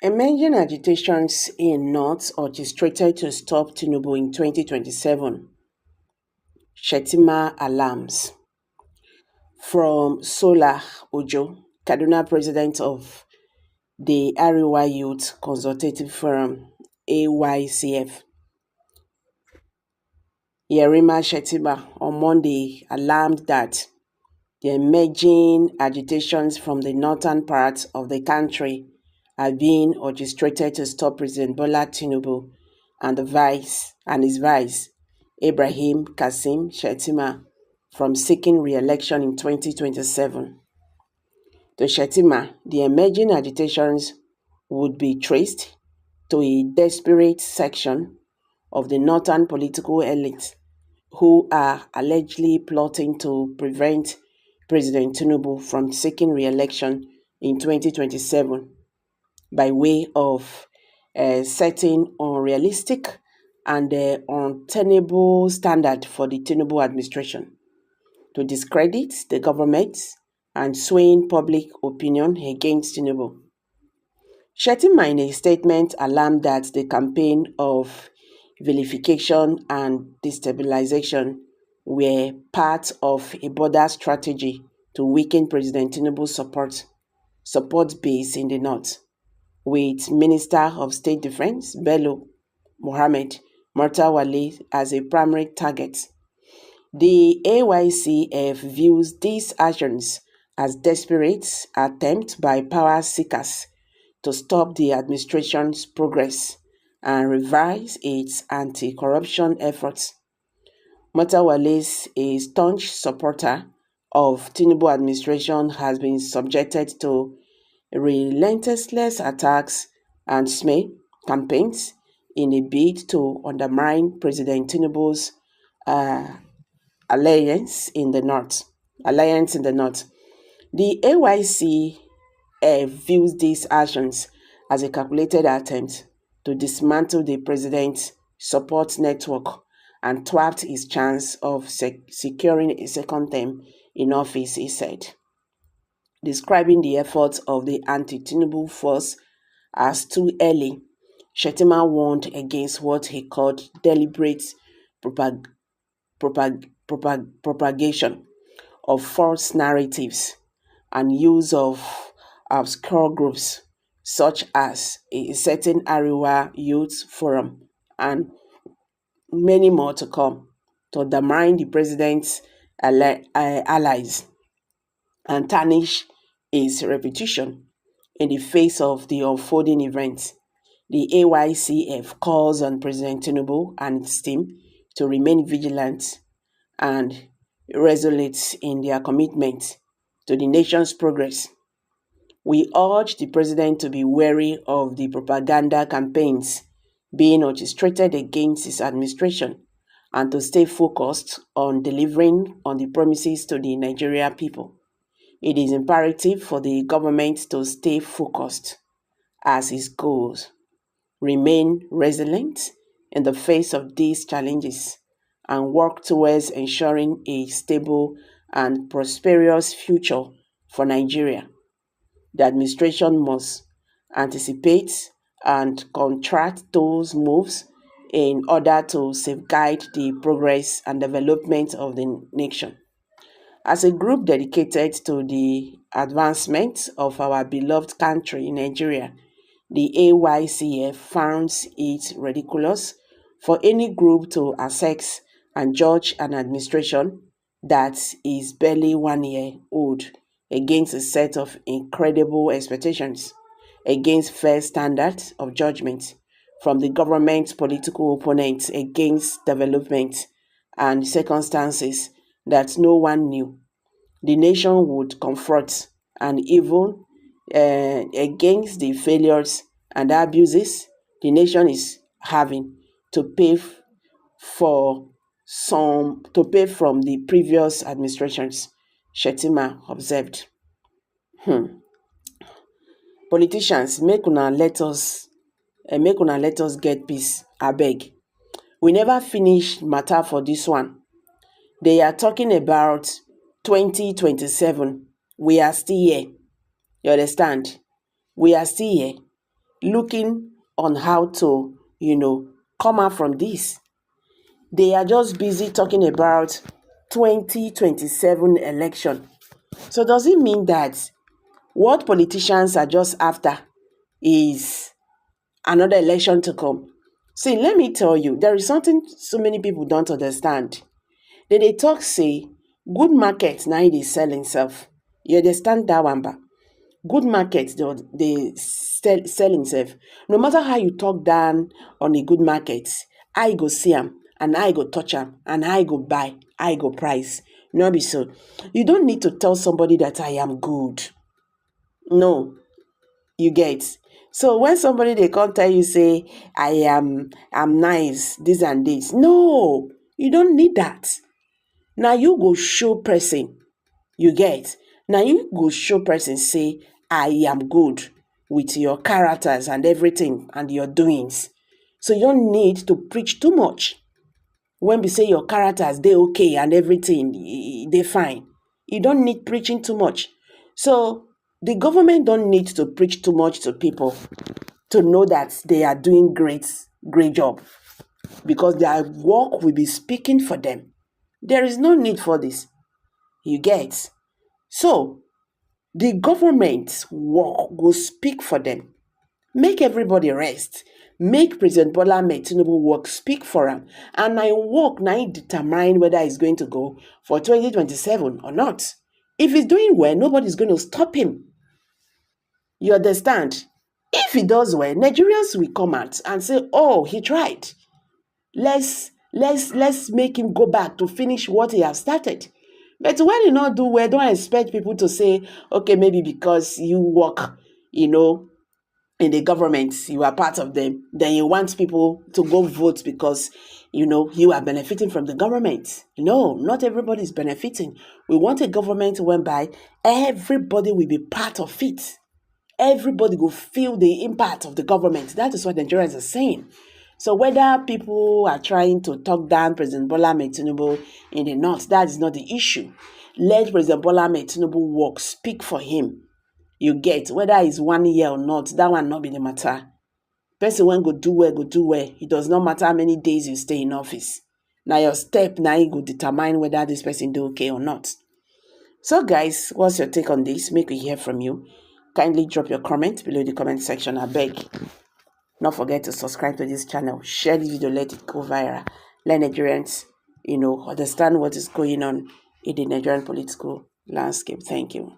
Emerging agitations in North orchestrated to stop Tinubu in 2027. Shettima alarms. From Sola Ojo, Kaduna president of the Ariwa Youth Consultative Forum, AYCF. Yerima Shettima on Monday alarmed that the emerging agitations from the northern part of the country are being orchestrated to stop President Bola Tinubu and his vice, Ibrahim Kasim Shettima, from seeking re-election in 2027. To Shettima, the emerging agitations would be traced to a desperate section of the northern political elite who are allegedly plotting to prevent President Tinubu from seeking re-election in 2027 by way of setting unrealistic and untenable standard for the Tinubu administration, to discredit the government and swaying public opinion against Tinubu. Shettima in a statement alarmed that the campaign of vilification and destabilization were part of a broader strategy to weaken President Tinubu's support base in the north, with Minister of State Defense Bello Mohammed Murtawale as a primary target. The AYCF views these actions as desperate attempts by power seekers to stop the administration's progress and revise its anti-corruption efforts. Murtawale, a staunch supporter of Tinubu administration, has been subjected to relentless attacks and smear campaigns in a bid to undermine President Tinubu's uh, alliance in the north. The AYC views these actions as a calculated attempt to dismantle the president's support network and thwart his chance of securing a second term in office, he said. Describing the efforts of the anti-Tinubu force as too early, Shettima warned against what he called deliberate propagation of false narratives and use of obscure groups such as a certain Ariwa Youth Forum and many more to come to undermine the president's allies and tarnish his reputation in the face of the unfolding events. The AYCF calls on President Tinubu and his team to remain vigilant and resolute in their commitment to the nation's progress. We urge the president to be wary of the propaganda campaigns being orchestrated against his administration and to stay focused on delivering on the promises to the Nigerian people. It is imperative for the government to stay focused as its goals remain resilient in the face of these challenges and work towards ensuring a stable and prosperous future for Nigeria. The administration must anticipate and contract those moves in order to safeguard the progress and development of the nation. As a group dedicated to the advancement of our beloved country, Nigeria, the AYCF finds it ridiculous for any group to assess and judge an administration that is barely 1 year old against a set of incredible expectations, against fair standards of judgment from the government's political opponents against development and circumstances that no one knew the nation would confront, and even against the failures and abuses the nation is having to pay for from the previous administrations, Shettima observed. Politicians, make una let us get peace, abeg. We never finish matter for this one. They are talking about 2027. We are still here. You understand? We are still here. looking on how to, come out from this. They are just busy talking about 2027 election. So does it mean that what politicians are just after is another election to come? See, let me tell you, there is something so many people don't understand. They talk say good market now they sell himself. You understand that one, ba? Good market they sell himself. No matter how you talk down on a good market, I go see am and I go touch am and I go buy, I go price. No be so. You don't need to tell somebody that I am good. No, you get. So when somebody they come tell you say I'm nice, this and this. No, you don't need that. Now you go show person, you get. Now you go show person say I am good with your characters and everything and your doings. So you don't need to preach too much. When we say your characters they okay and everything they fine, you don't need preaching too much. So the government don't need to preach too much to people to know that they are doing great job, because their work will be speaking for them. There is no need for this. You get. So the government work will speak for them. Make everybody rest. Make President Bola Ahmed Tinubu work speak for him. And my work now determine whether he's going to go for 2027 or not. If he's doing well, nobody's going to stop him. You understand? If he does well, Nigerians will come out and say, oh, he tried. Let's make him go back to finish what he has started. But when you not do well, don't expect people to say, okay, maybe because you work, in the government, you are part of them, then you want people to go vote because, you are benefiting from the government. No, not everybody is benefiting. We want a government whereby everybody will be part of it. Everybody will feel the impact of the government. That is what Nigerians are saying. So whether people are trying to talk down President Bola Ahmed Tinubu in the north, that is not the issue. Let President Bola Ahmed Tinubu work, speak for him. You get, whether it's 1 year or not, that one not be the matter. Person when go do well, it does not matter how many days you stay in office. Now your step, now you go determine whether this person do okay or not. So guys, what's your take on this? Make me hear from you. Kindly drop your comment below the comment section, I beg. Not forget to subscribe to this channel. Share this video, let it go viral. Let Nigerians, understand what is going on in the Nigerian political landscape. Thank you.